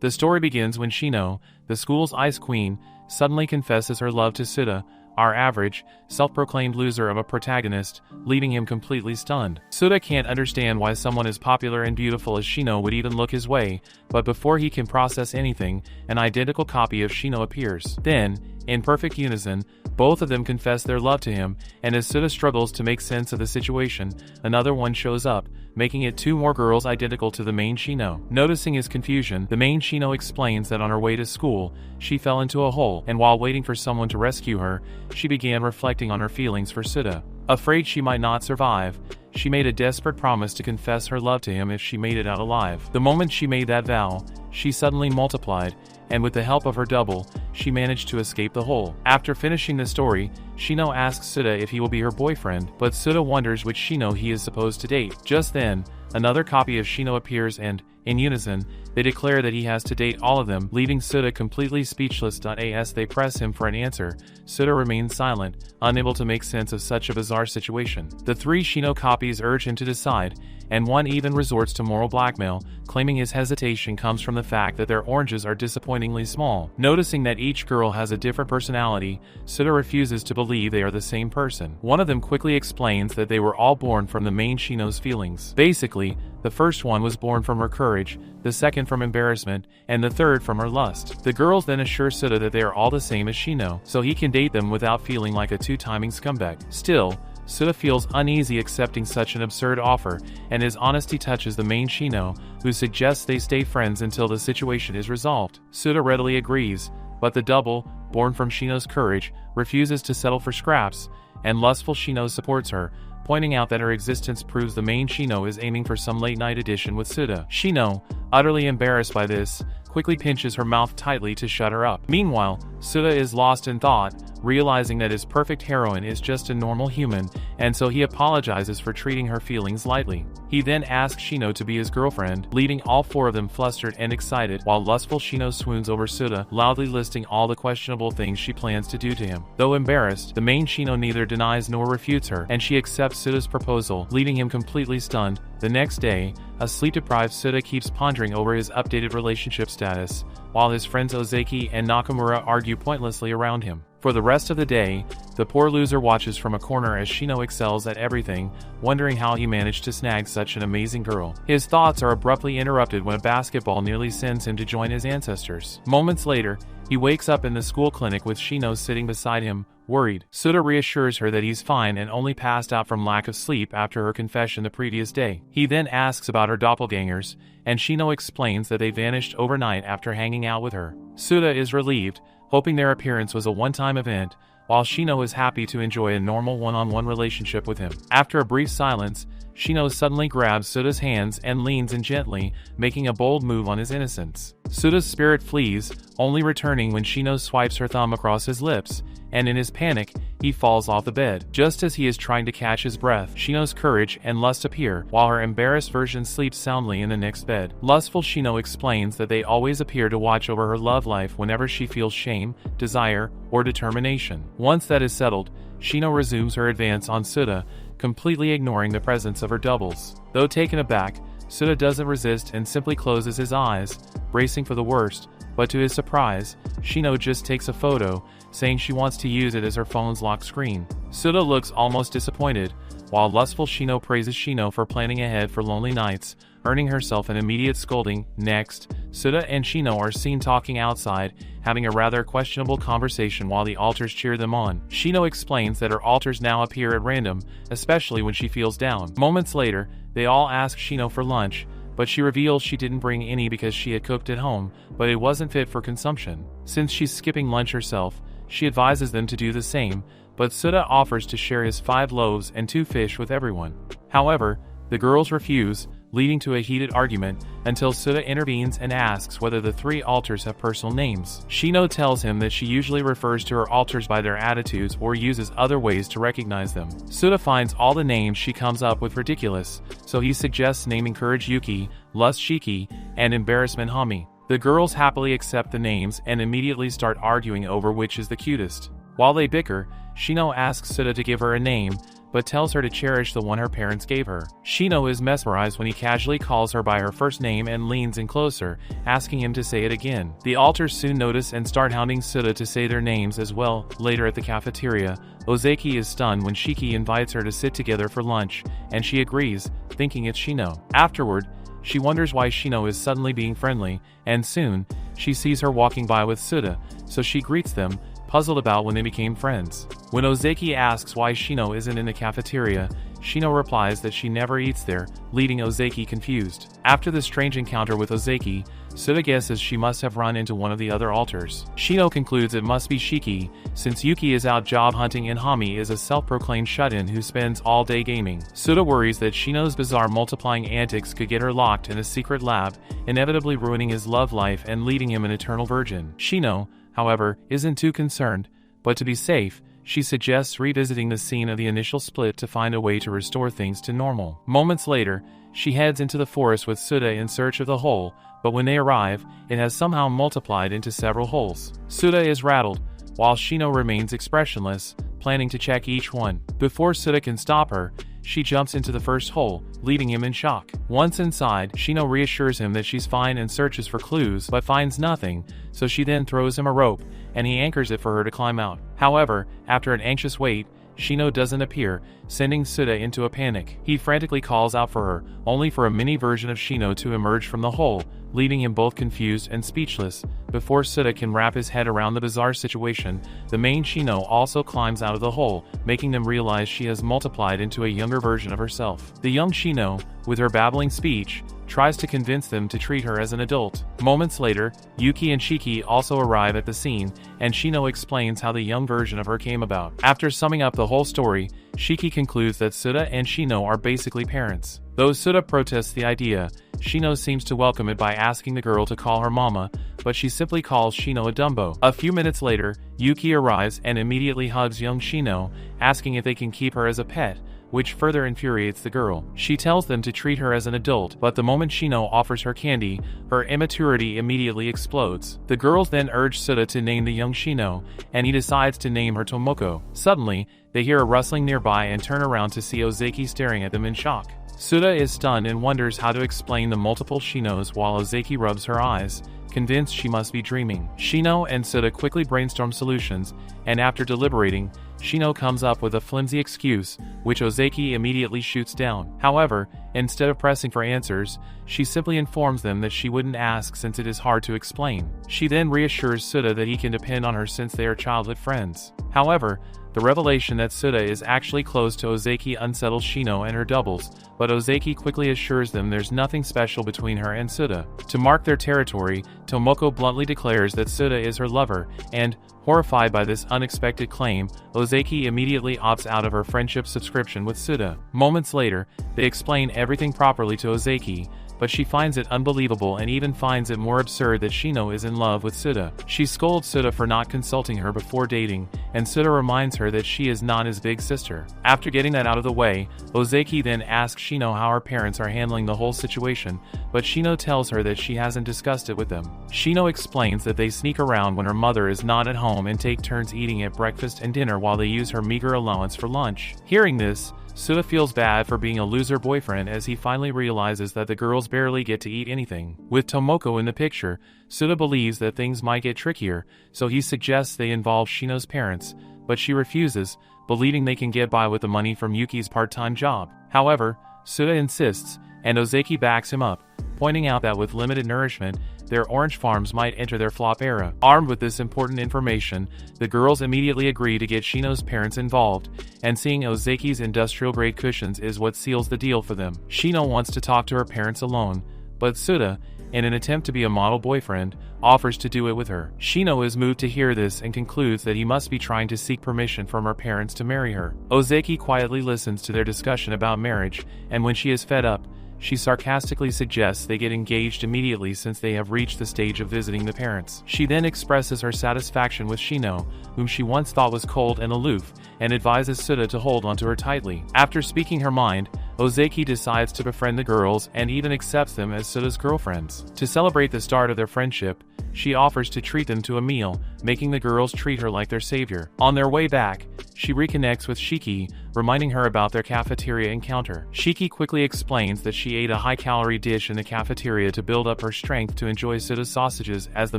The story begins when Shino, the school's ice queen, suddenly confesses her love to Cuda, our average, self-proclaimed loser of a protagonist, leaving him completely stunned. Cuda can't understand why someone as popular and beautiful as Shino would even look his way, but before he can process anything, an identical copy of Shino appears. Then, in perfect unison, both of them confess their love to him, and as Cuda struggles to make sense of the situation, another one shows up, making it two more girls identical to the main Shino. Noticing his confusion, the main Shino explains that on her way to school, she fell into a hole, and while waiting for someone to rescue her, she began reflecting on her feelings for Cuda. Afraid she might not survive, she made a desperate promise to confess her love to him if she made it out alive. The moment she made that vow, she suddenly multiplied, and with the help of her double, she managed to escape the hole. After finishing the story, Shino asks Cuda if he will be her boyfriend, but Cuda wonders which Shino he is supposed to date. Just then, another copy of Shino appears and, in unison, they declare that he has to date all of them, leaving Cuda completely speechless. As they press him for an answer, Cuda remains silent, unable to make sense of such a bizarre situation. The three Shino copies urge him to decide, and one even resorts to moral blackmail, claiming his hesitation comes from the fact that their oranges are disappointingly small. Noticing that each girl has a different personality, Cuda refuses to believe they are the same person. One of them quickly explains that they were all born from the main Shino's feelings. Basically, the first one was born from her courage, the second from embarrassment, and the third from her lust. The girls then assure Cuda that they are all the same as Shino, so he can date them without feeling like a two-timing scumbag. Still, Cuda feels uneasy accepting such an absurd offer, and his honesty touches the main Shino, who suggests they stay friends until the situation is resolved. Cuda readily agrees, but the double, born from Shino's courage, refuses to settle for scraps, and lustful Shino supports her, pointing out that her existence proves the main Shino is aiming for some late-night edition with Cuda. Shino, utterly embarrassed by this, quickly pinches her mouth tightly to shut her up. Meanwhile, Cuda is lost in thought, realizing that his perfect heroine is just a normal human, and so he apologizes for treating her feelings lightly. He then asks Shino to be his girlfriend, leaving all four of them flustered and excited, while lustful Shino swoons over Cuda, loudly listing all the questionable things she plans to do to him. Though embarrassed, the main Shino neither denies nor refutes her, and she accepts Cuda's proposal, leaving him completely stunned. The next day, a sleep-deprived Cuda keeps pondering over his updated relationship status, while his friends Ozaki and Nakamura argue pointlessly around him. For the rest of the day, the poor loser watches from a corner as Shino excels at everything, wondering how he managed to snag such an amazing girl. His thoughts are abruptly interrupted when a basketball nearly sends him to join his ancestors. Moments later, he wakes up in the school clinic with Shino sitting beside him, worried. Cuda reassures her that he's fine and only passed out from lack of sleep after her confession the previous day. He then asks about her doppelgangers, and Shino explains that they vanished overnight after hanging out with her. Cuda is relieved, hoping their appearance was a one-time event, while Shino is happy to enjoy a normal one-on-one relationship with him. After a brief silence, Shino suddenly grabs Cuda's hands and leans in gently, making a bold move on his innocence. Cuda's spirit flees, only returning when Shino swipes her thumb across his lips, and in his panic, he falls off the bed. Just as he is trying to catch his breath, Shino's courage and lust appear, while her embarrassed version sleeps soundly in the next bed. Lustful Shino explains that they always appear to watch over her love life whenever she feels shame, desire, or determination. Once that is settled, Shino resumes her advance on Cuda, completely ignoring the presence of her doubles. Though taken aback, Cuda doesn't resist and simply closes his eyes, bracing for the worst, but to his surprise, Shino just takes a photo, saying she wants to use it as her phone's lock screen. Cuda looks almost disappointed, while lustful Shino praises Shino for planning ahead for lonely nights, earning herself an immediate scolding. Next, Cuda and Shino are seen talking outside, having a rather questionable conversation while the alters cheer them on. Shino explains that her alters now appear at random, especially when she feels down. Moments later, they all ask Shino for lunch, but she reveals she didn't bring any because she had cooked at home, but it wasn't fit for consumption. Since she's skipping lunch herself, she advises them to do the same, but Cuda offers to share his 5 loaves and 2 fish with everyone. However, the girls refuse, leading to a heated argument, until Cuda intervenes and asks whether the 3 alters have personal names. Shino tells him that she usually refers to her alters by their attitudes or uses other ways to recognize them. Cuda finds all the names she comes up with ridiculous, so he suggests naming Courage Yuki, Lust Shiki, and Embarrassment Hami. The girls happily accept the names and immediately start arguing over which is the cutest. While they bicker, Shino asks Cuda to give her a name, but tells her to cherish the one her parents gave her. Shino is mesmerized when he casually calls her by her first name and leans in closer, asking him to say it again. The alters soon notice and start hounding Cuda to say their names as well. Later at the cafeteria, Ozaki is stunned when Shiki invites her to sit together for lunch, and she agrees, thinking it's Shino. Afterward, she wonders why Shino is suddenly being friendly, and soon, she sees her walking by with Cuda, so she greets them, puzzled about when they became friends. When Ozaki asks why Shino isn't in the cafeteria, Shino replies that she never eats there, leaving Ozaki confused. After the strange encounter with Ozaki, Cuda guesses she must have run into one of the other alters. Shino concludes it must be Shiki, since Yuki is out job hunting and Hami is a self-proclaimed shut-in who spends all day gaming. Cuda worries that Shino's bizarre multiplying antics could get her locked in a secret lab, inevitably ruining his love life and leaving him an eternal virgin. Shino, however, isn't too concerned, but to be safe, she suggests revisiting the scene of the initial split to find a way to restore things to normal. Moments later, she heads into the forest with Cuda in search of the hole, but when they arrive, it has somehow multiplied into several holes. Cuda is rattled, while Shino remains expressionless, planning to check each one. Before Cuda can stop her, she jumps into the first hole, leaving him in shock. Once inside, Shino reassures him that she's fine and searches for clues, but finds nothing, so she then throws him a rope, and he anchors it for her to climb out. However, after an anxious wait, Shino doesn't appear, sending Cuda into a panic. He frantically calls out for her, only for a mini version of Shino to emerge from the hole, leaving him both confused and speechless. Before Cuda can wrap his head around the bizarre situation, the main Shino also climbs out of the hole, making them realize she has multiplied into a younger version of herself. The young Shino, with her babbling speech, tries to convince them to treat her as an adult. Moments later, Yuki and Shiki also arrive at the scene, and Shino explains how the young version of her came about. After summing up the whole story, Shiki concludes that Cuda and Shino are basically parents. Though Cuda protests the idea, Shino seems to welcome it by asking the girl to call her mama, but she simply calls Shino a Dumbo. A few minutes later, Yuki arrives and immediately hugs young Shino, asking if they can keep her as a pet, which further infuriates the girl. She tells them to treat her as an adult, but the moment Shino offers her candy, her immaturity immediately explodes. The girls then urge Cuda to name the young Shino, and he decides to name her Tomoko. Suddenly, they hear a rustling nearby and turn around to see Ozaki staring at them in shock. Cuda is stunned and wonders how to explain the multiple Shinos while Ozaki rubs her eyes, convinced she must be dreaming. Shino and Cuda quickly brainstorm solutions, and after deliberating, Shino comes up with a flimsy excuse, which Ozaki immediately shoots down. However, instead of pressing for answers, she simply informs them that she wouldn't ask since it is hard to explain. She then reassures Cuda that he can depend on her since they are childhood friends. However, the revelation that Cuda is actually close to Ozaki unsettles Shino and her doubles, but Ozaki quickly assures them there's nothing special between her and Cuda. To mark their territory, Tomoko bluntly declares that Cuda is her lover, and, horrified by this unexpected claim, Ozaki immediately opts out of her friendship subscription with Cuda. Moments later, they explain everything properly to Ozaki, but she finds it unbelievable and even finds it more absurd that Shino is in love with Cuda. She scolds Cuda for not consulting her before dating, and Cuda reminds her that she is not his big sister. After getting that out of the way, Ozaki then asks Shino how her parents are handling the whole situation, but Shino tells her that she hasn't discussed it with them. Shino explains that they sneak around when her mother is not at home and take turns eating at breakfast and dinner while they use her meager allowance for lunch. Hearing this, Cuda feels bad for being a loser boyfriend as he finally realizes that the girls barely get to eat anything. With Tomoko in the picture, Cuda believes that things might get trickier, so he suggests they involve Shino's parents, but she refuses, believing they can get by with the money from Yuki's part-time job. However, Cuda insists, and Ozaki backs him up, pointing out that with limited nourishment, their orange farms might enter their flop era. Armed with this important information, the girls immediately agree to get Shino's parents involved, and seeing Ozaki's industrial-grade cushions is what seals the deal for them. Shino wants to talk to her parents alone, but Cuda, in an attempt to be a model boyfriend, offers to do it with her. Shino is moved to hear this and concludes that he must be trying to seek permission from her parents to marry her. Ozaki quietly listens to their discussion about marriage, and when she is fed up, she sarcastically suggests they get engaged immediately since they have reached the stage of visiting the parents. She then expresses her satisfaction with Shino, whom she once thought was cold and aloof, and advises Cuda to hold onto her tightly. After speaking her mind, Ozaki decides to befriend the girls and even accepts them as Cuda's girlfriends. To celebrate the start of their friendship, she offers to treat them to a meal, making the girls treat her like their savior. On their way back, she reconnects with Shiki, reminding her about their cafeteria encounter. Shiki quickly explains that she ate a high-calorie dish in the cafeteria to build up her strength to enjoy Suda's sausages as the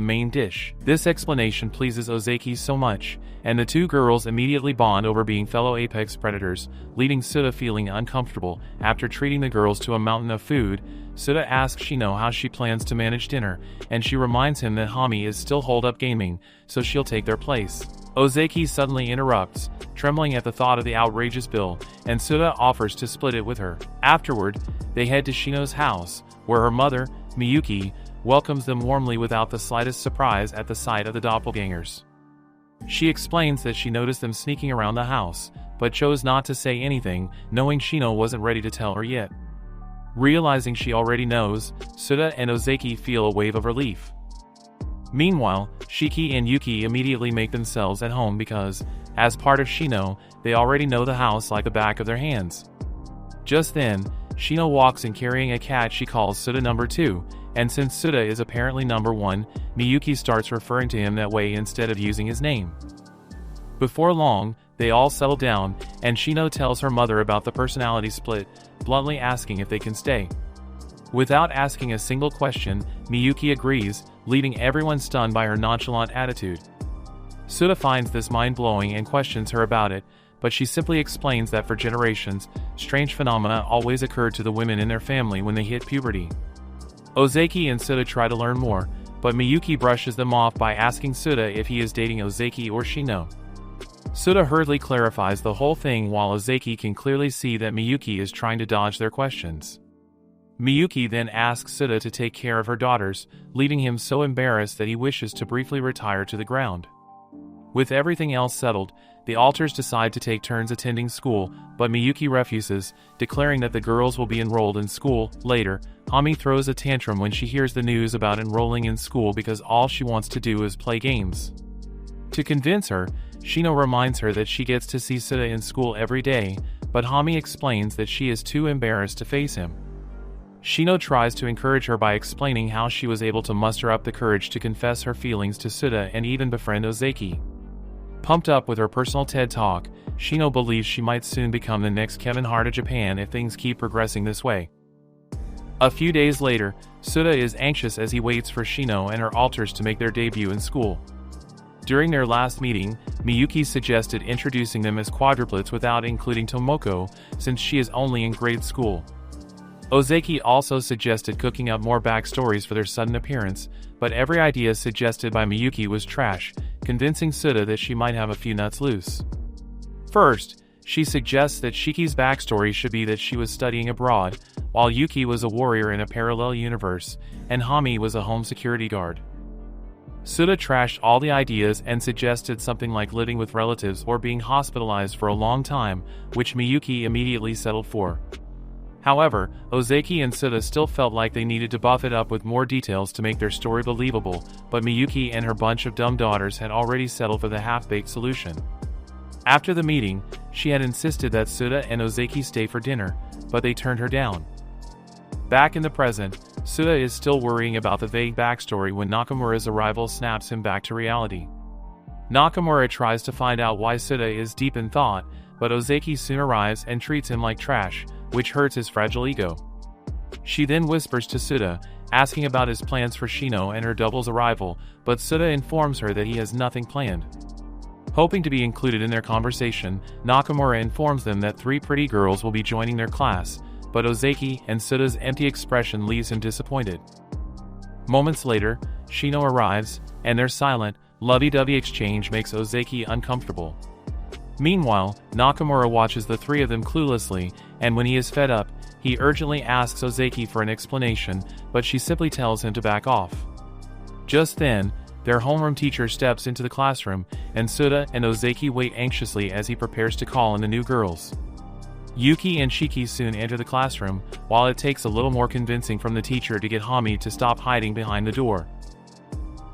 main dish. This explanation pleases Ozaki so much, and the two girls immediately bond over being fellow apex predators, leaving Suda feeling uncomfortable. After treating the girls to a mountain of food, Suda asks Shino how she plans to manage dinner, and she reminds him that Hami is still holed up gaming, so she'll take their place. Ozaki suddenly interrupts, trembling at the thought of the outrageous bill, and Suda offers to split it with her. Afterward, they head to Shino's house, where her mother, Miyuki, welcomes them warmly without the slightest surprise at the sight of the doppelgangers. She explains that she noticed them sneaking around the house, but chose not to say anything, knowing Shino wasn't ready to tell her yet. Realizing she already knows, Suda and Ozaki feel a wave of relief. Meanwhile, Shiki and Yuki immediately make themselves at home because, as part of Shino, they already know the house like the back of their hands. Just then, Shino walks in carrying a cat she calls Suda number 2, and since Suda is apparently number 1, Miyuki starts referring to him that way instead of using his name. Before long, they all settle down, and Shino tells her mother about the personality split, bluntly asking if they can stay. Without asking a single question, Miyuki agrees, leaving everyone stunned by her nonchalant attitude. Suda finds this mind-blowing and questions her about it, but she simply explains that for generations, strange phenomena always occurred to the women in their family when they hit puberty. Ozaki and Suda try to learn more, but Miyuki brushes them off by asking Suda if he is dating Ozaki or Shino. Suda hurriedly clarifies the whole thing while Ozaki can clearly see that Miyuki is trying to dodge their questions. Miyuki then asks Suda to take care of her daughters, leaving him so embarrassed that he wishes to briefly retire to the ground. With everything else settled, the alters decide to take turns attending school, but Miyuki refuses, declaring that the girls will be enrolled in school. Later, Hami throws a tantrum when she hears the news about enrolling in school because all she wants to do is play games. To convince her, Shino reminds her that she gets to see Suda in school every day, but Hami explains that she is too embarrassed to face him. Shino tries to encourage her by explaining how she was able to muster up the courage to confess her feelings to Suda and even befriend Ozaki. Pumped up with her personal TED Talk, Shino believes she might soon become the next Kevin Hart of Japan if things keep progressing this way. A few days later, Suda is anxious as he waits for Shino and her alters to make their debut in school. During their last meeting, Miyuki suggested introducing them as quadruplets without including Tomoko, since she is only in grade school. Ozaki also suggested cooking up more backstories for their sudden appearance, but every idea suggested by Miyuki was trash, convincing Suda that she might have a few nuts loose. First, she suggests that Shiki's backstory should be that she was studying abroad, while Yuki was a warrior in a parallel universe, and Hami was a home security guard. Suda trashed all the ideas and suggested something like living with relatives or being hospitalized for a long time, which Miyuki immediately settled for. However, Ozaki and Suda still felt like they needed to buff it up with more details to make their story believable, but Miyuki and her bunch of dumb daughters had already settled for the half-baked solution. After the meeting, she had insisted that Suda and Ozaki stay for dinner, but they turned her down. Back in the present, Suda is still worrying about the vague backstory when Nakamura's arrival snaps him back to reality. Nakamura tries to find out why Suda is deep in thought, but Ozaki soon arrives and treats him like trash, which hurts his fragile ego. She then whispers to Suda, asking about his plans for Shino and her double's arrival, but Suda informs her that he has nothing planned. Hoping to be included in their conversation, Nakamura informs them that 3 pretty girls will be joining their class, but Ozaki and Suda's empty expression leaves him disappointed. Moments later, Shino arrives, and their silent, lovey-dovey exchange makes Ozaki uncomfortable. Meanwhile, Nakamura watches the 3 of them cluelessly, and when he is fed up, he urgently asks Ozaki for an explanation, but she simply tells him to back off. Just then, their homeroom teacher steps into the classroom, and Suda and Ozaki wait anxiously as he prepares to call in the new girls. Yuki and Shiki soon enter the classroom, while it takes a little more convincing from the teacher to get Hami to stop hiding behind the door.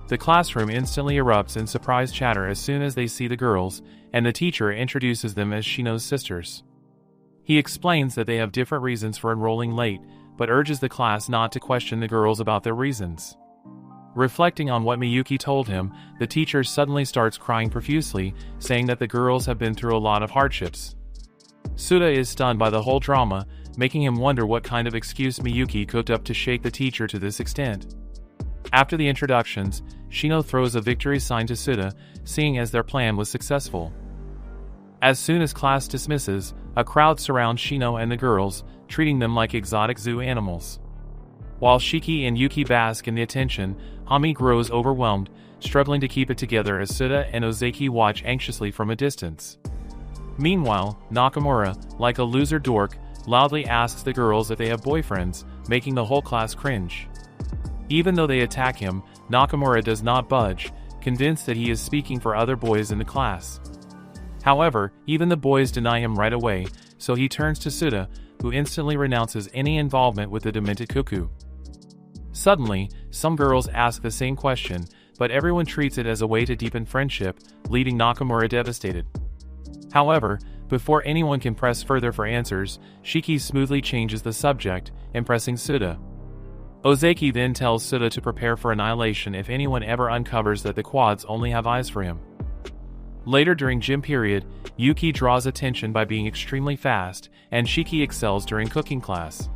The classroom instantly erupts in surprised chatter as soon as they see the girls, and the teacher introduces them as Shino's sisters. He explains that they have different reasons for enrolling late, but urges the class not to question the girls about their reasons. Reflecting on what Miyuki told him, the teacher suddenly starts crying profusely, saying that the girls have been through a lot of hardships. Suda is stunned by the whole drama, making him wonder what kind of excuse Miyuki cooked up to shake the teacher to this extent. After the introductions, Shino throws a victory sign to Suda, seeing as their plan was successful. As soon as class dismisses, a crowd surrounds Shino and the girls, treating them like exotic zoo animals. While Shiki and Yuki bask in the attention, Hami grows overwhelmed, struggling to keep it together as Suda and Ozaki watch anxiously from a distance. Meanwhile, Nakamura, like a loser dork, loudly asks the girls if they have boyfriends, making the whole class cringe. Even though they attack him, Nakamura does not budge, convinced that he is speaking for other boys in the class. However, even the boys deny him right away, so he turns to Suda, who instantly renounces any involvement with the demented cuckoo. Suddenly, some girls ask the same question, but everyone treats it as a way to deepen friendship, leaving Nakamura devastated. However, before anyone can press further for answers, Shiki smoothly changes the subject, impressing Suda. Ozaki then tells Suda to prepare for annihilation if anyone ever uncovers that the quads only have eyes for him. Later during gym period, Yuki draws attention by being extremely fast, and Shiki excels during cooking class.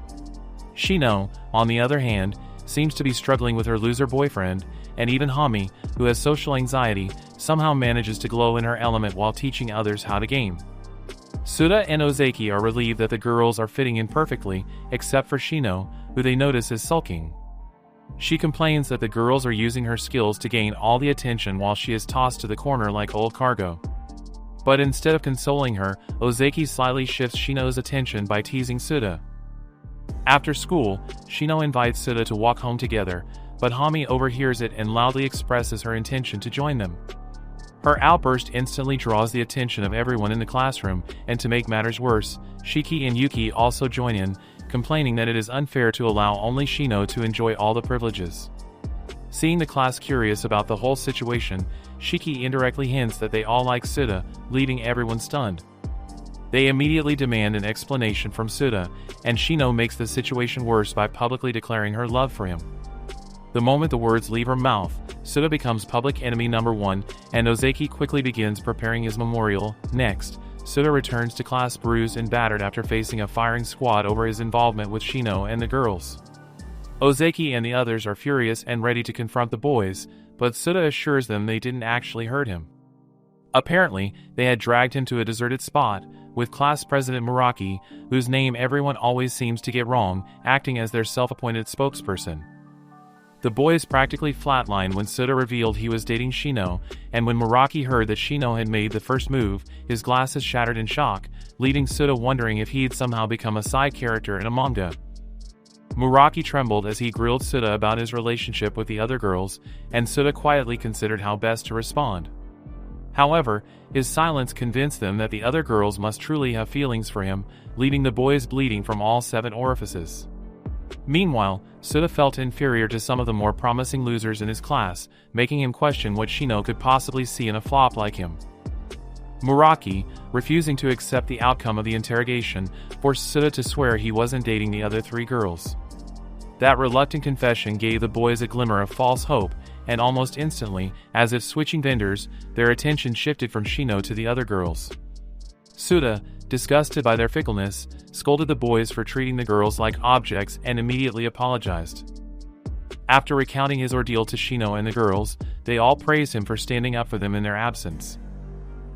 Shino, on the other hand, seems to be struggling with her loser boyfriend, and even Hami, who has social anxiety, somehow manages to glow in her element while teaching others how to game. Suda and Ozaki are relieved that the girls are fitting in perfectly, except for Shino, who they notice is sulking. She complains that the girls are using her skills to gain all the attention while she is tossed to the corner like old cargo. But instead of consoling her, Ozaki slyly shifts Shino's attention by teasing Suda. After school, Shino invites Suda to walk home together, but Hami overhears it and loudly expresses her intention to join them. Her outburst instantly draws the attention of everyone in the classroom, and to make matters worse, Shiki and Yuki also join in, complaining that it is unfair to allow only Shino to enjoy all the privileges. Seeing the class curious about the whole situation, Shiki indirectly hints that they all like Suda, leaving everyone stunned. They immediately demand an explanation from Suda, and Shino makes the situation worse by publicly declaring her love for him. The moment the words leave her mouth, Suda becomes public enemy number one, and Ozaki quickly begins preparing his memorial. Next, Suda returns to class bruised and battered after facing a firing squad over his involvement with Shino and the girls. Ozaki and the others are furious and ready to confront the boys, but Suda assures them they didn't actually hurt him. Apparently, they had dragged him to a deserted spot, with class president Muraki, whose name everyone always seems to get wrong, acting as their self-appointed spokesperson. The boys practically flatlined when Suda revealed he was dating Shino, and when Muraki heard that Shino had made the first move, his glasses shattered in shock, leaving Suda wondering if he'd somehow become a side character in a manga. Muraki trembled as he grilled Suda about his relationship with the other girls, and Suda quietly considered how best to respond. However, his silence convinced them that the other girls must truly have feelings for him, leaving the boys bleeding from all 7 orifices. Meanwhile, Suda felt inferior to some of the more promising losers in his class, making him question what Shino could possibly see in a flop like him. Muraki, refusing to accept the outcome of the interrogation, forced Suda to swear he wasn't dating the other 3 girls. That reluctant confession gave the boys a glimmer of false hope, and almost instantly, as if switching vendors, their attention shifted from Shino to the other girls. Suda, disgusted by their fickleness, scolded the boys for treating the girls like objects and immediately apologized. After recounting his ordeal to Shino and the girls, they all praised him for standing up for them in their absence.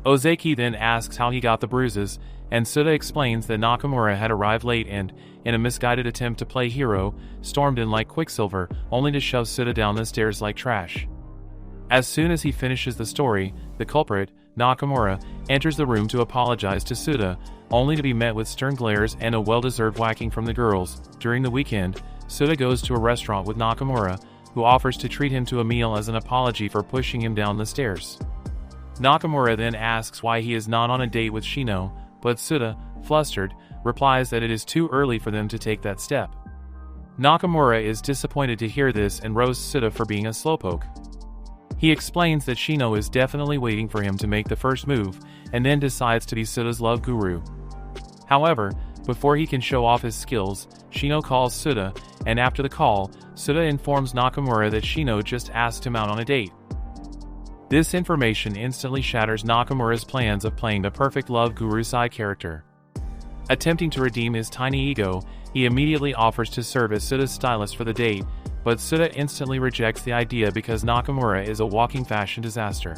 Ozaki then asks how he got the bruises, and Suda explains that Nakamura had arrived late and, in a misguided attempt to play hero, stormed in like Quicksilver, only to shove Suda down the stairs like trash. As soon as he finishes the story, the culprit, Nakamura, enters the room to apologize to Suda, only to be met with stern glares and a well-deserved whacking from the girls. During the weekend, Suda goes to a restaurant with Nakamura, who offers to treat him to a meal as an apology for pushing him down the stairs. Nakamura then asks why he is not on a date with Shino, but Suda, flustered, replies that it is too early for them to take that step. Nakamura is disappointed to hear this and roasts Suda for being a slowpoke. He explains that Shino is definitely waiting for him to make the first move, and then decides to be Suda's love guru. However, before he can show off his skills, Shino calls Suda, and after the call, Suda informs Nakamura that Shino just asked him out on a date. This information instantly shatters Nakamura's plans of playing the perfect love guru side character. Attempting to redeem his tiny ego, he immediately offers to serve as Suda's stylist for the date, but Suda instantly rejects the idea because Nakamura is a walking fashion disaster.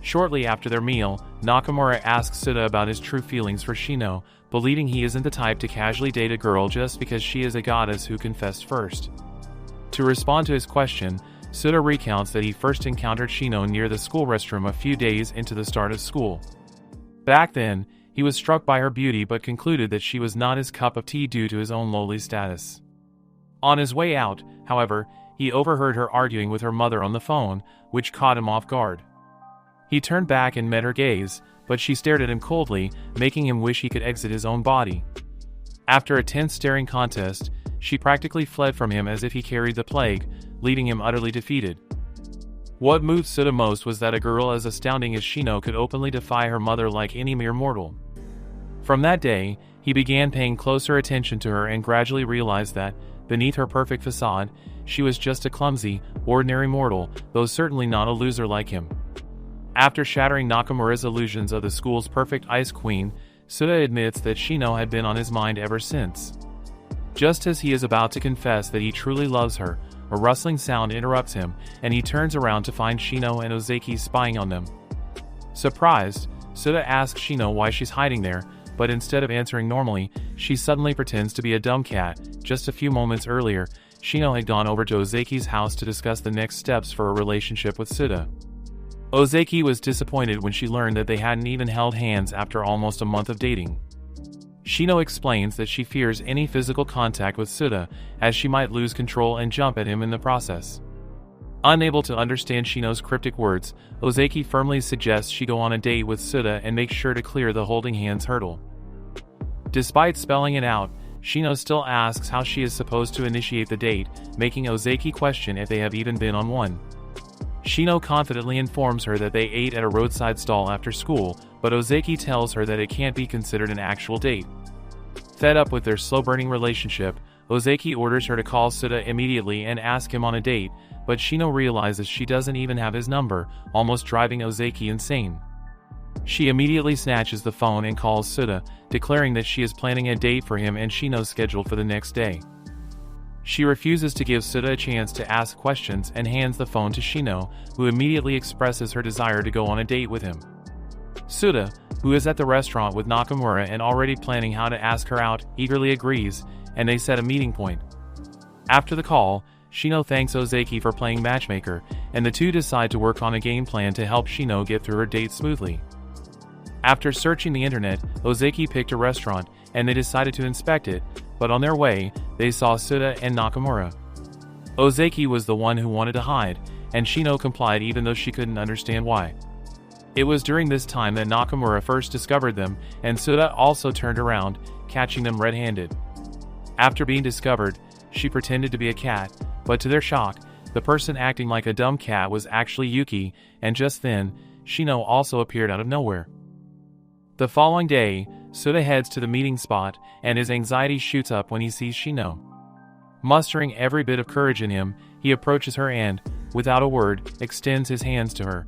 Shortly after their meal, Nakamura asks Suda about his true feelings for Shino, believing he isn't the type to casually date a girl just because she is a goddess who confessed first. To respond to his question, Suda recounts that he first encountered Shino near the school restroom a few days into the start of school. Back then, he was struck by her beauty but concluded that she was not his cup of tea due to his own lowly status. On his way out, however, he overheard her arguing with her mother on the phone, which caught him off guard. He turned back and met her gaze, but she stared at him coldly, making him wish he could exit his own body. After a tense staring contest, she practically fled from him as if he carried the plague, leaving him utterly defeated. What moved Suda most was that a girl as astounding as Shino could openly defy her mother like any mere mortal. From that day, he began paying closer attention to her and gradually realized that, beneath her perfect facade, she was just a clumsy, ordinary mortal, though certainly not a loser like him. After shattering Nakamura's illusions of the school's perfect ice queen, Suda admits that Shino had been on his mind ever since. Just as he is about to confess that he truly loves her, a rustling sound interrupts him, and he turns around to find Shino and Ozaki spying on them. Surprised, Suda asks Shino why she's hiding there, but instead of answering normally, she suddenly pretends to be a dumb cat. Just a few moments earlier, Shino had gone over to Ozaki's house to discuss the next steps for a relationship with Suda. Ozaki was disappointed when she learned that they hadn't even held hands after almost a month of dating. Shino explains that she fears any physical contact with Suda, as she might lose control and jump at him in the process. Unable to understand Shino's cryptic words, Ozaki firmly suggests she go on a date with Suda and make sure to clear the holding hands hurdle. Despite spelling it out, Shino still asks how she is supposed to initiate the date, making Ozaki question if they have even been on one. Shino confidently informs her that they ate at a roadside stall after school, but Ozaki tells her that it can't be considered an actual date. Fed up with their slow-burning relationship, Ozaki orders her to call Suda immediately and ask him on a date, but Shino realizes she doesn't even have his number, almost driving Ozaki insane. She immediately snatches the phone and calls Suda, declaring that she is planning a date for him and Shino's scheduled for the next day. She refuses to give Suda a chance to ask questions and hands the phone to Shino, who immediately expresses her desire to go on a date with him. Suda, who is at the restaurant with Nakamura and already planning how to ask her out, eagerly agrees, and they set a meeting point. After the call, Shino thanks Ozaki for playing matchmaker, and the two decide to work on a game plan to help Shino get through her date smoothly. After searching the internet, Ozaki picked a restaurant, and they decided to inspect it, but on their way, they saw Suda and Nakamura. Ozaki was the one who wanted to hide, and Shino complied even though she couldn't understand why. It was during this time that Nakamura first discovered them, and Suda also turned around, catching them red-handed. After being discovered, she pretended to be a cat, but to their shock, the person acting like a dumb cat was actually Yuki, and just then, Shino also appeared out of nowhere. The following day, Suda heads to the meeting spot, and his anxiety shoots up when he sees Shino. Mustering every bit of courage in him, he approaches her and, without a word, extends his hands to her.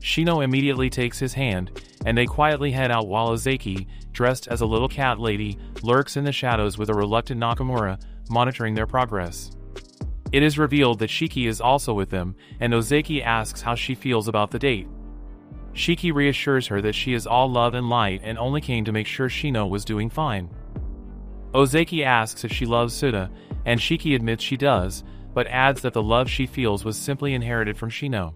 Shino immediately takes his hand, and they quietly head out while Ozaki, dressed as a little cat lady, lurks in the shadows with a reluctant Nakamura, monitoring their progress. It is revealed that Shiki is also with them, and Ozaki asks how she feels about the date. Shiki reassures her that she is all love and light and only came to make sure Shino was doing fine. Ozaki asks if she loves Suda, and Shiki admits she does, but adds that the love she feels was simply inherited from Shino.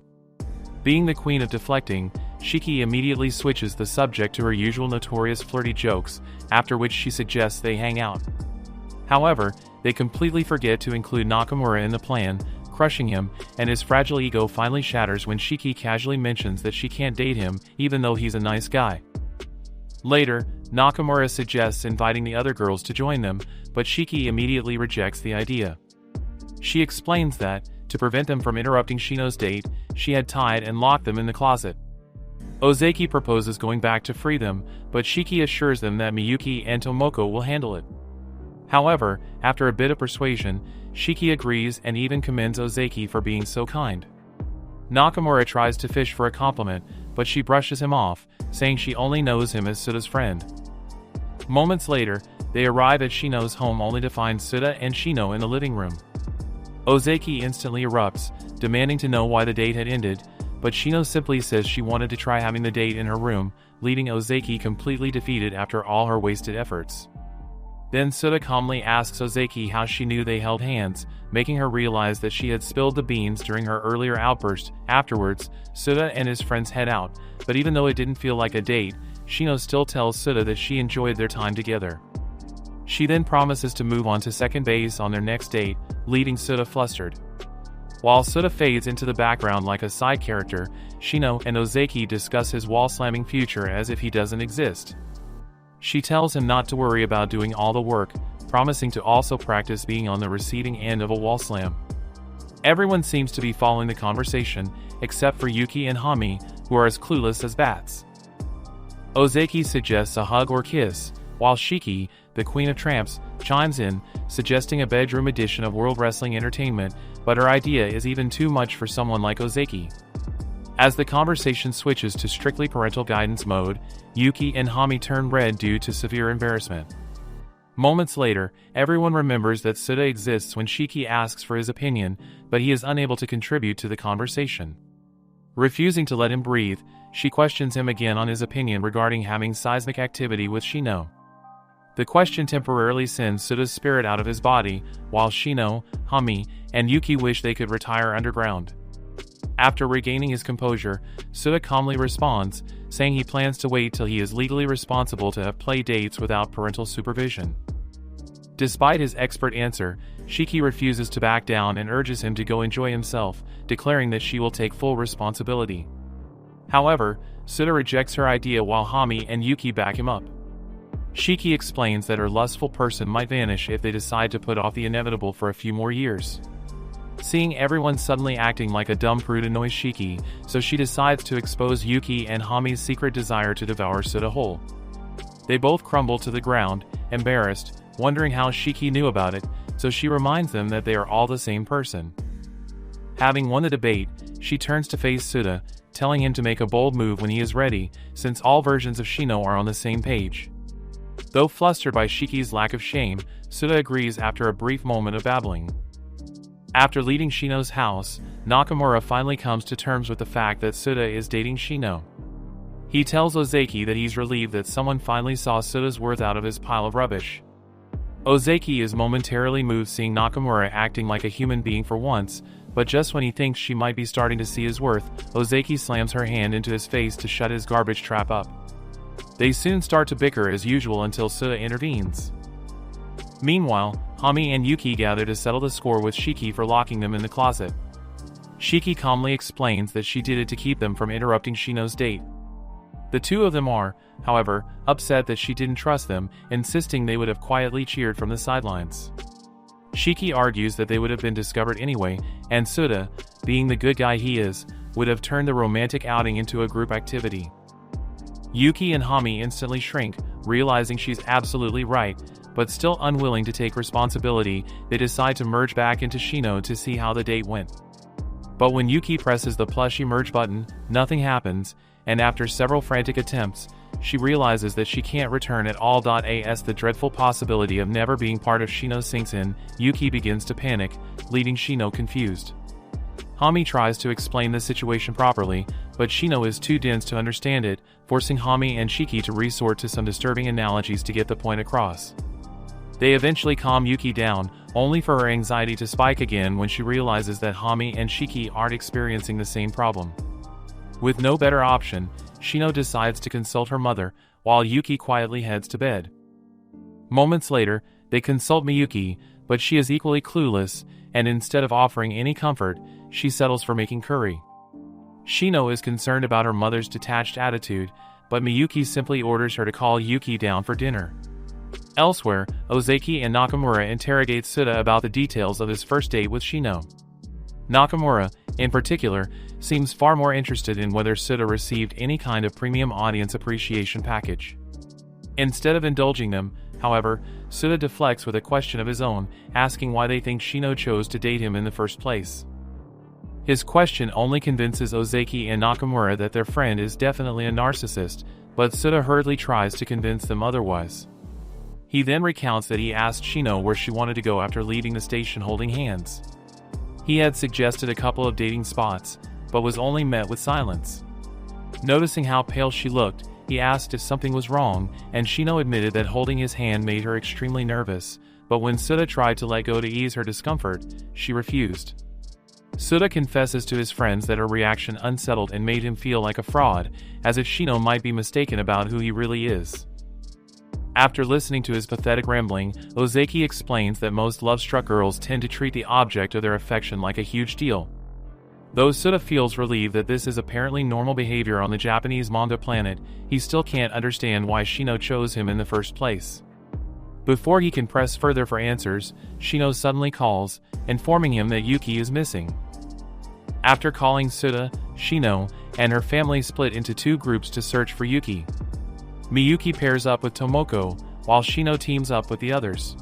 Being the queen of deflecting, Shiki immediately switches the subject to her usual notorious flirty jokes, after which she suggests they hang out. However, they completely forget to include Nakamura in the plan, crushing him, and his fragile ego finally shatters when Shiki casually mentions that she can't date him, even though he's a nice guy. Later, Nakamura suggests inviting the other girls to join them, but Shiki immediately rejects the idea. She explains that, to prevent them from interrupting Shino's date, she had tied and locked them in the closet. Ozaki proposes going back to free them, but Shiki assures them that Miyuki and Tomoko will handle it. However, after a bit of persuasion, Shiki agrees and even commends Ozaki for being so kind. Nakamura tries to fish for a compliment, but she brushes him off, saying she only knows him as Suda's friend. Moments later, they arrive at Shino's home only to find Suda and Shino in the living room. Ozaki instantly erupts, demanding to know why the date had ended, but Shino simply says she wanted to try having the date in her room, leaving Ozaki completely defeated after all her wasted efforts. Then Suda calmly asks Ozaki how she knew they held hands, making her realize that she had spilled the beans during her earlier outburst. Afterwards, Suda and his friends head out, but even though it didn't feel like a date, Shino still tells Suda that she enjoyed their time together. She then promises to move on to second base on their next date, leaving Suda flustered. While Suda fades into the background like a side character, Shino and Ozaki discuss his wall-slamming future as if he doesn't exist. She tells him not to worry about doing all the work, promising to also practice being on the receiving end of a wall slam. Everyone seems to be following the conversation, except for Yuki and Hami, who are as clueless as bats. Ozaki suggests a hug or kiss, while Shiki, the Queen of Tramps, chimes in, suggesting a bedroom edition of World Wrestling Entertainment, but her idea is even too much for someone like Ozaki. As the conversation switches to strictly parental guidance mode, Yuki and Hami turn red due to severe embarrassment. Moments later, everyone remembers that Suda exists when Shiki asks for his opinion, but he is unable to contribute to the conversation. Refusing to let him breathe, she questions him again on his opinion regarding having seismic activity with Shino. The question temporarily sends Suda's spirit out of his body, while Shino, Hami, and Yuki wish they could retire underground. After regaining his composure, Suda calmly responds, saying he plans to wait till he is legally responsible to have play dates without parental supervision. Despite his expert answer, Shiki refuses to back down and urges him to go enjoy himself, declaring that she will take full responsibility. However, Suda rejects her idea while Hami and Yuki back him up. Shiki explains that her lustful person might vanish if they decide to put off the inevitable for a few more years. Seeing everyone suddenly acting like a dumb prude annoys Shiki, so she decides to expose Yuki and Hami's secret desire to devour Suda whole. They both crumble to the ground, embarrassed, wondering how Shiki knew about it, so she reminds them that they are all the same person. Having won the debate, she turns to face Suda, telling him to make a bold move when he is ready, since all versions of Shino are on the same page. Though flustered by Shiki's lack of shame, Suda agrees after a brief moment of babbling. After leaving Shino's house, Nakamura finally comes to terms with the fact that Suda is dating Shino. He tells Ozaki that he's relieved that someone finally saw Suda's worth out of his pile of rubbish. Ozaki is momentarily moved seeing Nakamura acting like a human being for once, but just when he thinks she might be starting to see his worth, Ozaki slams her hand into his face to shut his garbage trap up. They soon start to bicker as usual until Suda intervenes. Meanwhile, Hami and Yuki gather to settle the score with Shiki for locking them in the closet. Shiki calmly explains that she did it to keep them from interrupting Shino's date. The two of them are, however, upset that she didn't trust them, insisting they would have quietly cheered from the sidelines. Shiki argues that they would have been discovered anyway, and Suda, being the good guy he is, would have turned the romantic outing into a group activity. Yuki and Hami instantly shrink, realizing she's absolutely right, but still unwilling to take responsibility, they decide to merge back into Shino to see how the date went. But when Yuki presses the plushy merge button, nothing happens, and after several frantic attempts, she realizes that she can't return at all. As the dreadful possibility of never being part of Shino sinks in, Yuki begins to panic, leaving Shino confused. Hami tries to explain the situation properly, but Shino is too dense to understand it, forcing Hami and Shiki to resort to some disturbing analogies to get the point across. They eventually calm Yuki down, only for her anxiety to spike again when she realizes that Hami and Shiki aren't experiencing the same problem. With no better option, Shino decides to consult her mother, while Yuki quietly heads to bed. Moments later, they consult Miyuki, but she is equally clueless, and instead of offering any comfort, she settles for making curry. Shino is concerned about her mother's detached attitude, but Miyuki simply orders her to call Yuki down for dinner. Elsewhere, Ozaki and Nakamura interrogate Suda about the details of his first date with Shino. Nakamura, in particular, seems far more interested in whether Suda received any kind of premium audience appreciation package. Instead of indulging them, However, Suda deflects with a question of his own, asking why they think Shino chose to date him in the first place. His question only convinces Ozaki and Nakamura that their friend is definitely a narcissist, but Suda hurriedly tries to convince them otherwise. He then recounts that he asked Shino where she wanted to go after leaving the station holding hands. He had suggested a couple of dating spots, but was only met with silence. Noticing how pale she looked, he asked if something was wrong, and Shino admitted that holding his hand made her extremely nervous, but when Suda tried to let go to ease her discomfort, she refused. Suda confesses to his friends that her reaction unsettled and made him feel like a fraud, as if Shino might be mistaken about who he really is. After listening to his pathetic rambling, Ozaki explains that most love-struck girls tend to treat the object of their affection like a huge deal. Though Suda feels relieved that this is apparently normal behavior on the Japanese Mondo planet, he still can't understand why Shino chose him in the first place. Before he can press further for answers, Shino suddenly calls, informing him that Yuki is missing. After calling Suda, Shino and her family split into two groups to search for Yuki. Miyuki pairs up with Tomoko, while Shino teams up with the others.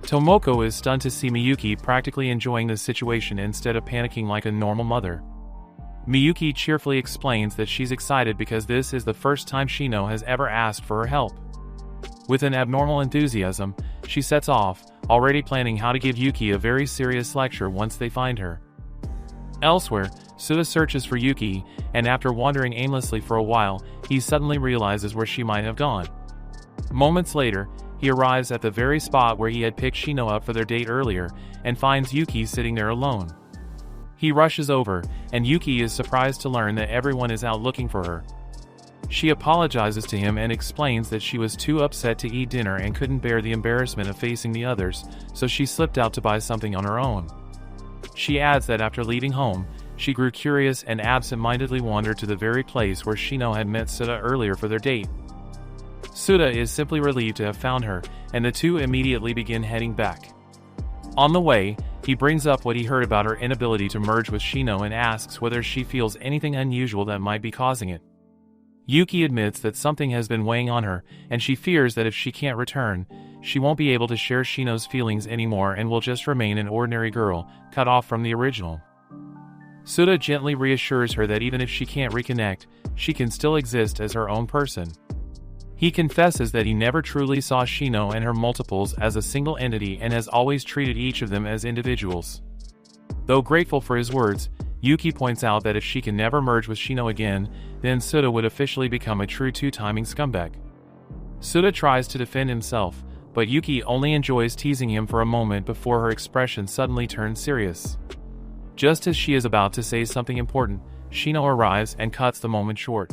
Tomoko is stunned to see Miyuki practically enjoying the situation instead of panicking like a normal mother. Miyuki cheerfully explains that she's excited because this is the first time Shino has ever asked for her help. With an abnormal enthusiasm, she sets off, already planning how to give Yuki a very serious lecture once they find her. Elsewhere, Suda searches for Yuki, and after wandering aimlessly for a while, he suddenly realizes where she might have gone. Moments later, he arrives at the very spot where he had picked Shino up for their date earlier, and finds Yuki sitting there alone. He rushes over, and Yuki is surprised to learn that everyone is out looking for her. She apologizes to him and explains that she was too upset to eat dinner and couldn't bear the embarrassment of facing the others, so she slipped out to buy something on her own. She adds that after leaving home, she grew curious and absent-mindedly wandered to the very place where Shino had met Suda earlier for their date. Suda is simply relieved to have found her, and the two immediately begin heading back. On the way, he brings up what he heard about her inability to merge with Shino and asks whether she feels anything unusual that might be causing it. Yuki admits that something has been weighing on her, and she fears that if she can't return, she won't be able to share Shino's feelings anymore and will just remain an ordinary girl, cut off from the original. Suda gently reassures her that even if she can't reconnect, she can still exist as her own person. He confesses that he never truly saw Shino and her multiples as a single entity and has always treated each of them as individuals. Though grateful for his words, Yuki points out that if she can never merge with Shino again, then Suda would officially become a true two-timing scumbag. Suda tries to defend himself, but Yuki only enjoys teasing him for a moment before her expression suddenly turns serious. Just as she is about to say something important, Shino arrives and cuts the moment short.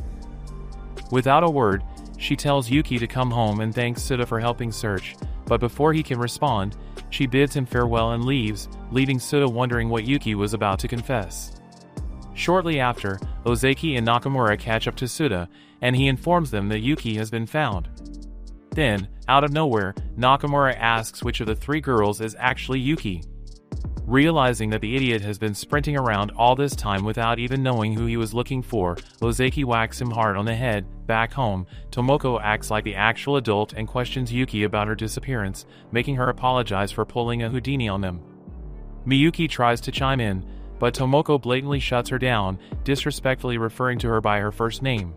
Without a word, she tells Yuki to come home and thanks Suda for helping search, but before he can respond, she bids him farewell and leaves, leaving Suda wondering what Yuki was about to confess. Shortly after, Ozaki and Nakamura catch up to Suda, and he informs them that Yuki has been found. Then, out of nowhere, Nakamura asks which of the three girls is actually Yuki. Realizing that the idiot has been sprinting around all this time without even knowing who he was looking for, Ozaki whacks him hard on the head. Back home, Tomoko acts like the actual adult and questions Yuki about her disappearance, making her apologize for pulling a Houdini on them. Miyuki tries to chime in, but Tomoko blatantly shuts her down, disrespectfully referring to her by her first name.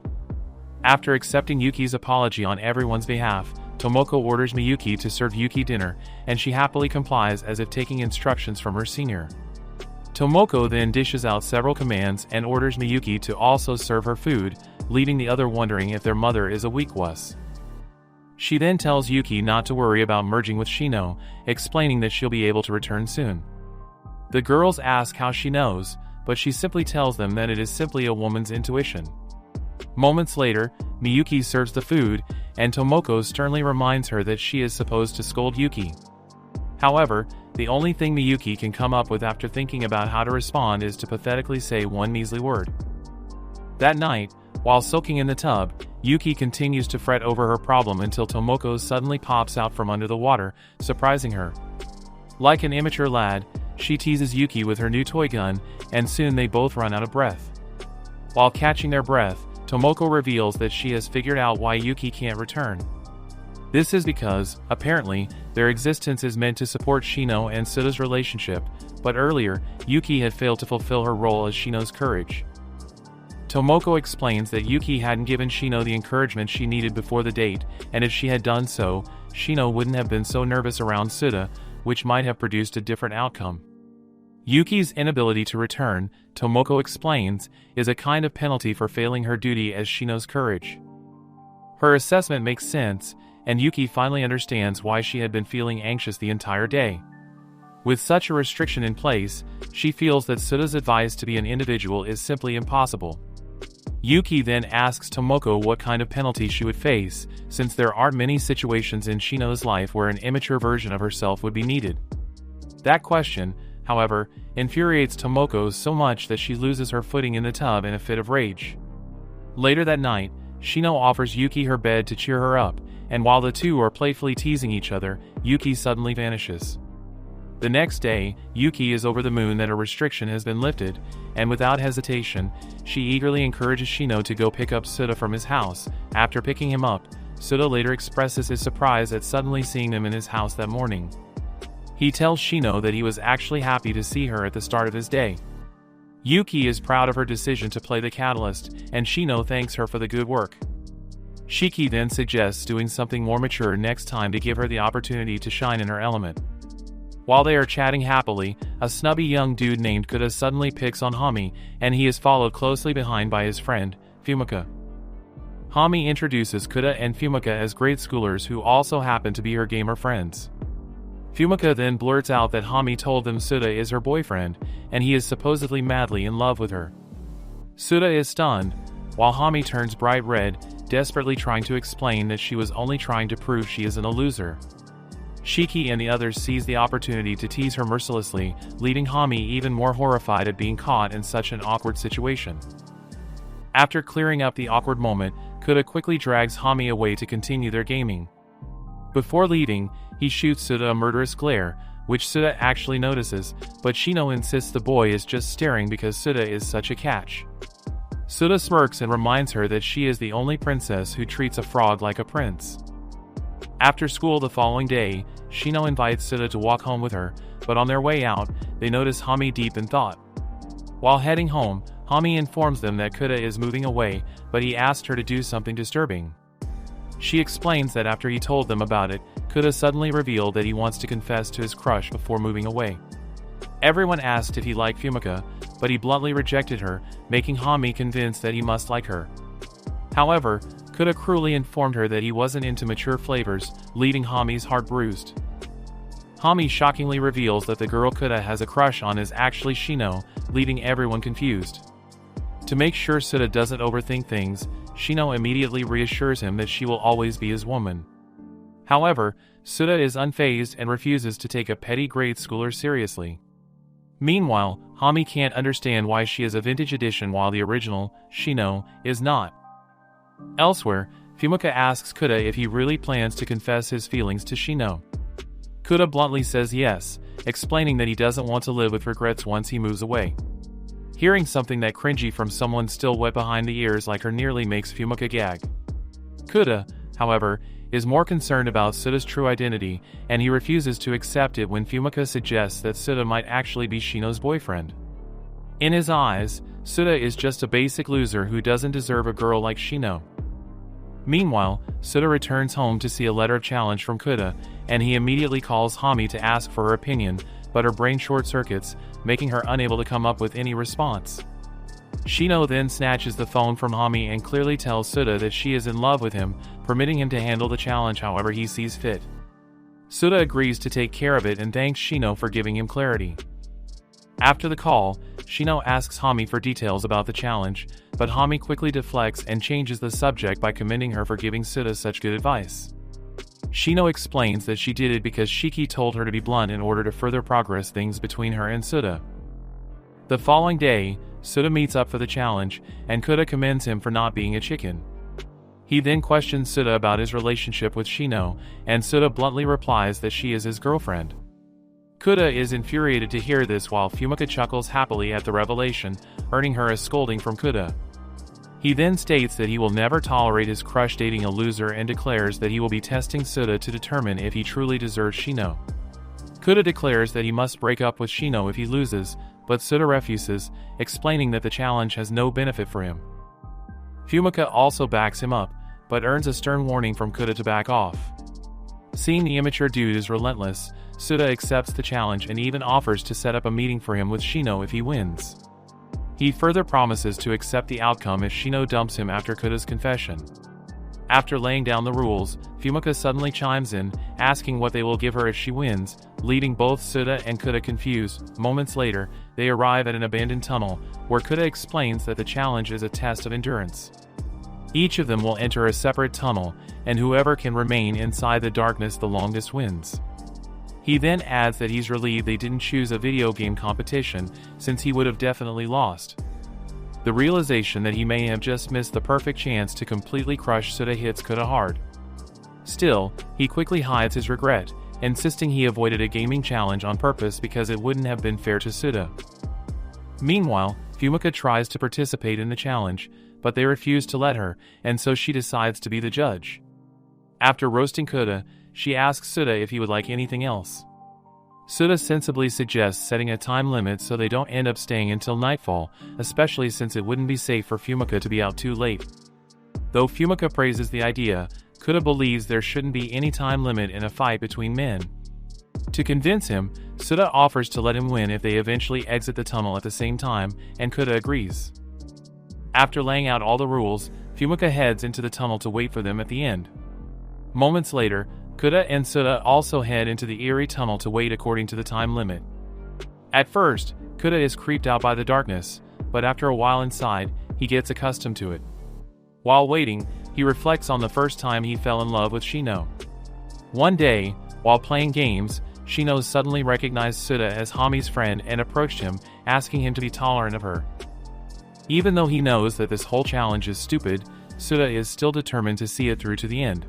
After accepting Yuki's apology on everyone's behalf, Tomoko orders Miyuki to serve Yuki dinner, and she happily complies as if taking instructions from her senior. Tomoko then dishes out several commands and orders Miyuki to also serve her food, leaving the other wondering if their mother is a weak wuss. She then tells Yuki not to worry about merging with Shino, explaining that she'll be able to return soon. The girls ask how she knows, but she simply tells them that it is simply a woman's intuition. Moments later, Miyuki serves the food, and Tomoko sternly reminds her that she is supposed to scold Yuki. However, the only thing Miyuki can come up with after thinking about how to respond is to pathetically say one measly word. That night, while soaking in the tub, Yuki continues to fret over her problem until Tomoko suddenly pops out from under the water, surprising her. Like an immature lad, she teases Yuki with her new toy gun, and soon they both run out of breath. While catching their breath, Tomoko reveals that she has figured out why Yuki can't return. This is because, apparently, their existence is meant to support Shino and Suda's relationship, but earlier, Yuki had failed to fulfill her role as Shino's courage. Tomoko explains that Yuki hadn't given Shino the encouragement she needed before the date, and if she had done so, Shino wouldn't have been so nervous around Suda, which might have produced a different outcome. Yuki's inability to return, Tomoko explains, is a kind of penalty for failing her duty as Shino's courage. Her assessment makes sense, and Yuki finally understands why she had been feeling anxious the entire day. With such a restriction in place, she feels that Suda's advice to be an individual is simply impossible. Yuki then asks Tomoko what kind of penalty she would face, since there aren't many situations in Shino's life where an immature version of herself would be needed. That question, however, infuriates Tomoko so much that she loses her footing in the tub in a fit of rage. Later that night, Shino offers Yuki her bed to cheer her up, and while the two are playfully teasing each other, Yuki suddenly vanishes. The next day, Yuki is over the moon that a restriction has been lifted, and without hesitation, she eagerly encourages Shino to go pick up Suda from his house. After picking him up, Suda later expresses his surprise at suddenly seeing him in his house that morning. He tells Shino that he was actually happy to see her at the start of his day. Yuki is proud of her decision to play the catalyst, and Shino thanks her for the good work. Shiki then suggests doing something more mature next time to give her the opportunity to shine in her element. While they are chatting happily, a snubby young dude named Cuda suddenly picks on Hami, and he is followed closely behind by his friend, Fumika. Hami introduces Cuda and Fumika as grade schoolers who also happen to be her gamer friends. Fumika then blurts out that Hami told them Suda is her boyfriend, and he is supposedly madly in love with her. Suda is stunned, while Hami turns bright red, desperately trying to explain that she was only trying to prove she isn't a loser. Shiki and the others seize the opportunity to tease her mercilessly, leaving Hami even more horrified at being caught in such an awkward situation. After clearing up the awkward moment, Cuda quickly drags Hami away to continue their gaming. Before leaving, he shoots Suda a murderous glare, which Suda actually notices, but Shino insists the boy is just staring because Suda is such a catch. Suda smirks and reminds her that she is the only princess who treats a frog like a prince. After school the following day, Shino invites Suda to walk home with her, but on their way out, they notice Hami deep in thought. While heading home, Hami informs them that Cuda is moving away, but he asked her to do something disturbing. She explains that after he told them about it, Cuda suddenly revealed that he wants to confess to his crush before moving away. Everyone asked if he liked Fumika, but he bluntly rejected her, making Hami convinced that he must like her. However, Cuda cruelly informed her that he wasn't into mature flavors, leaving Hami's heart bruised. Hami shockingly reveals that the girl Cuda has a crush on is actually Shino, leaving everyone confused. To make sure Suda doesn't overthink things, Shino immediately reassures him that she will always be his woman. However, Suda is unfazed and refuses to take a petty grade schooler seriously. Meanwhile, Hami can't understand why she is a vintage edition while the original, Shino, is not. Elsewhere, Fumika asks Cuda if he really plans to confess his feelings to Shino. Cuda bluntly says yes, explaining that he doesn't want to live with regrets once he moves away. Hearing something that cringy from someone still wet behind the ears like her nearly makes Fumika gag. Cuda, however, is more concerned about Suda's true identity, and he refuses to accept it when Fumika suggests that Suda might actually be Shino's boyfriend. In his eyes, Suda is just a basic loser who doesn't deserve a girl like Shino. Meanwhile, Suda returns home to see a letter of challenge from Cuda, and he immediately calls Hami to ask for her opinion, but her brain short-circuits, making her unable to come up with any response. Shino then snatches the phone from Hami and clearly tells Suda that she is in love with him, permitting him to handle the challenge however he sees fit. Suda agrees to take care of it and thanks Shino for giving him clarity. After the call, Shino asks Hami for details about the challenge, but Hami quickly deflects and changes the subject by commending her for giving Suda such good advice. Shino explains that she did it because Shiki told her to be blunt in order to further progress things between her and Suda. The following day, Suda meets up for the challenge, and Cuda commends him for not being a chicken. He then questions Suda about his relationship with Shino, and Suda bluntly replies that she is his girlfriend. Cuda is infuriated to hear this while Fumika chuckles happily at the revelation, earning her a scolding from Cuda. He then states that he will never tolerate his crush dating a loser and declares that he will be testing Cuda to determine if he truly deserves Shino. Cuda declares that he must break up with Shino if he loses, but Cuda refuses, explaining that the challenge has no benefit for him. Fumika also backs him up, but earns a stern warning from Cuda to back off. Seeing the immature dude is relentless, Cuda accepts the challenge and even offers to set up a meeting for him with Shino if he wins. He further promises to accept the outcome if Shino dumps him after Cuda's confession. After laying down the rules, Fumika suddenly chimes in, asking what they will give her if she wins, leaving both Cuda and Cuda confused. Moments later, they arrive at an abandoned tunnel, where Cuda explains that the challenge is a test of endurance. Each of them will enter a separate tunnel, and whoever can remain inside the darkness the longest wins. He then adds that he's relieved they didn't choose a video game competition, since he would have definitely lost. The realization that he may have just missed the perfect chance to completely crush Cuda hits Cuda hard. Still, he quickly hides his regret, insisting he avoided a gaming challenge on purpose because it wouldn't have been fair to Cuda. Meanwhile, Fumika tries to participate in the challenge, but they refuse to let her, and so she decides to be the judge. After roasting Cuda, she asks Cuda if he would like anything else. Cuda sensibly suggests setting a time limit so they don't end up staying until nightfall, especially since it wouldn't be safe for Fumika to be out too late. Though Fumika praises the idea, Cuda believes there shouldn't be any time limit in a fight between men. To convince him, Cuda offers to let him win if they eventually exit the tunnel at the same time, and Cuda agrees. After laying out all the rules, Fumika heads into the tunnel to wait for them at the end. Moments later, Cuda and Cuda also head into the eerie tunnel to wait according to the time limit. At first, Cuda is creeped out by the darkness, but after a while inside, he gets accustomed to it. While waiting, he reflects on the first time he fell in love with Shino. One day, while playing games, Shino suddenly recognized Cuda as Hami's friend and approached him, asking him to be tolerant of her. Even though he knows that this whole challenge is stupid, Cuda is still determined to see it through to the end.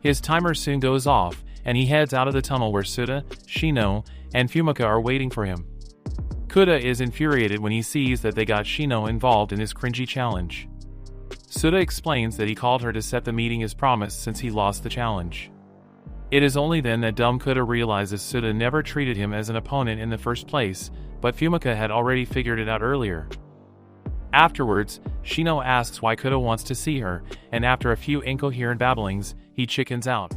His timer soon goes off, and he heads out of the tunnel where Cuda, Shino, and Fumika are waiting for him. Cuda is infuriated when he sees that they got Shino involved in his cringy challenge. Cuda explains that he called her to set the meeting as promised since he lost the challenge. It is only then that dumb Cuda realizes Cuda never treated him as an opponent in the first place, but Fumika had already figured it out earlier. Afterwards, Shino asks why Cuda wants to see her, and after a few incoherent babblings, he chickens out.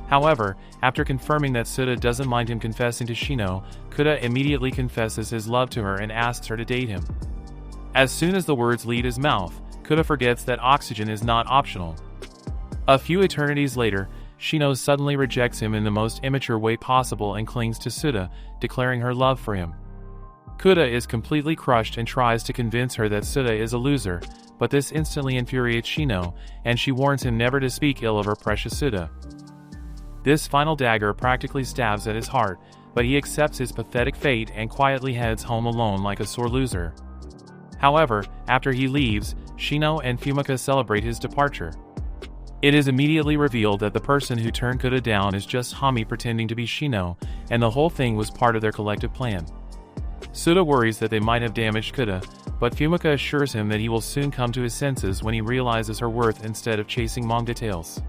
However, after confirming that Cuda doesn't mind him confessing to Shino, Cuda immediately confesses his love to her and asks her to date him. As soon as the words leave his mouth, Cuda forgets that oxygen is not optional. A few eternities later, Shino suddenly rejects him in the most immature way possible and clings to Cuda, declaring her love for him. Cuda is completely crushed and tries to convince her that Cuda is a loser, but this instantly infuriates Shino, and she warns him never to speak ill of her precious Cuda. This final dagger practically stabs at his heart, but he accepts his pathetic fate and quietly heads home alone like a sore loser. However, after he leaves, Shino and Fumika celebrate his departure. It is immediately revealed that the person who turned Cuda down is just Hami pretending to be Shino, and the whole thing was part of their collective plan. Cuda worries that they might have damaged Cuda, but Fumika assures him that he will soon come to his senses when he realizes her worth instead of chasing manga tales.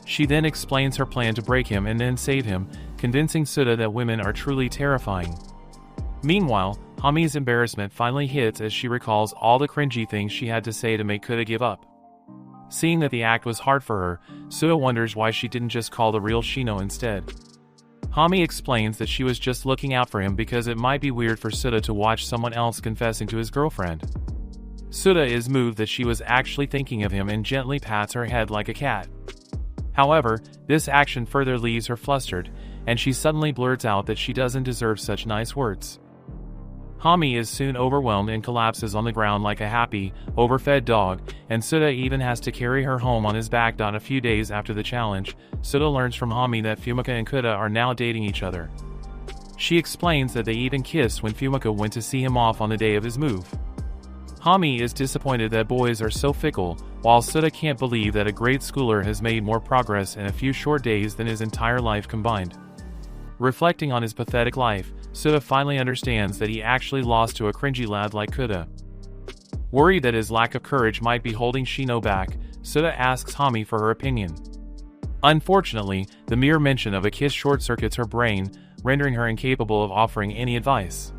She then explains her plan to break him and then save him, convincing Cuda that women are truly terrifying. Meanwhile, Hami's embarrassment finally hits as she recalls all the cringy things she had to say to make Cuda give up. Seeing that the act was hard for her, Cuda wonders why she didn't just call the real Shino instead. Hami explains that she was just looking out for him because it might be weird for Cuda to watch someone else confessing to his girlfriend. Cuda is moved that she was actually thinking of him and gently pats her head like a cat. However, this action further leaves her flustered, and she suddenly blurts out that she doesn't deserve such nice words. Hami is soon overwhelmed and collapses on the ground like a happy, overfed dog, and Cuda even has to carry her home on his back. A few days after the challenge, Cuda learns from Hami that Fumika and Cuda are now dating each other. She explains that they even kissed when Fumika went to see him off on the day of his move. Hami is disappointed that boys are so fickle, while Cuda can't believe that a grade schooler has made more progress in a few short days than his entire life combined. Reflecting on his pathetic life, Cuda finally understands that he actually lost to a cringy lad like Cuda. Worried that his lack of courage might be holding Shino back, Suda asks Hami for her opinion. Unfortunately, the mere mention of a kiss short-circuits her brain, rendering her incapable of offering any advice.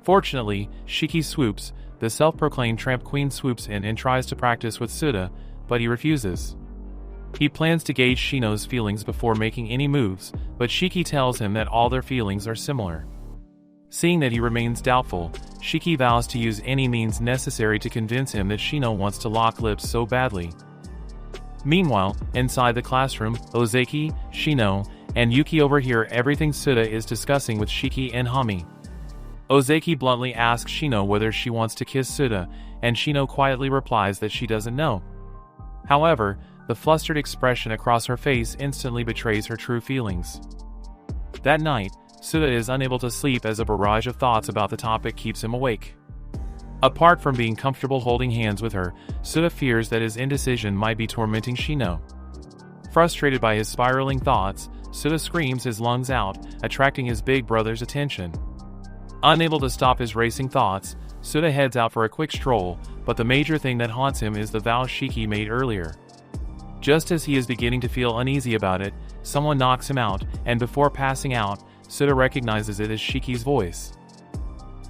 Fortunately, Shiki swoops. The self-proclaimed tramp queen swoops in and tries to practice with Suda, but he refuses. He plans to gauge Shino's feelings before making any moves, but Shiki tells him that all their feelings are similar. Seeing that he remains doubtful, Shiki vows to use any means necessary to convince him that Shino wants to lock lips so badly. Meanwhile, inside the classroom, Ozaki, Shino, and Yuki overhear everything Suda is discussing with Shiki and Hami. Ozaki bluntly asks Shino whether she wants to kiss Suda, and Shino quietly replies that she doesn't know. However, the flustered expression across her face instantly betrays her true feelings. That night, Suda is unable to sleep as a barrage of thoughts about the topic keeps him awake. Apart from being comfortable holding hands with her, Suda fears that his indecision might be tormenting Shino. Frustrated by his spiraling thoughts, Suda screams his lungs out, attracting his big brother's attention. Unable to stop his racing thoughts, Suda heads out for a quick stroll, but the major thing that haunts him is the vow Shiki made earlier. Just as he is beginning to feel uneasy about it, someone knocks him out, and before passing out, Suda recognizes it as Shiki's voice.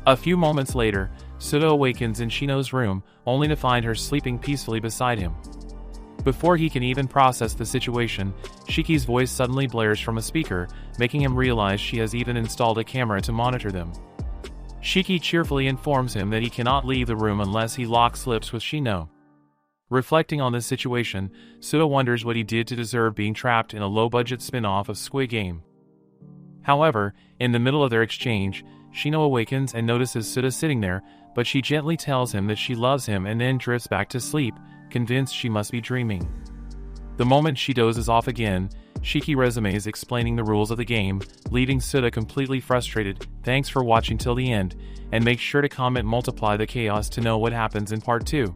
A few moments later, Suda awakens in Shino's room, only to find her sleeping peacefully beside him. Before he can even process the situation, Shiki's voice suddenly blares from a speaker, making him realize she has even installed a camera to monitor them. Shiki cheerfully informs him that he cannot leave the room unless he locks lips with Shino. Reflecting on this situation, Suda wonders what he did to deserve being trapped in a low-budget spin-off of Squid Game. However, in the middle of their exchange, Shino awakens and notices Suda sitting there, but she gently tells him that she loves him and then drifts back to sleep, convinced she must be dreaming. The moment she dozes off again, Shiki resumes explaining the rules of the game, leaving Suda completely frustrated. Thanks for watching till the end, and make sure to comment multiply the chaos to know what happens in part 2.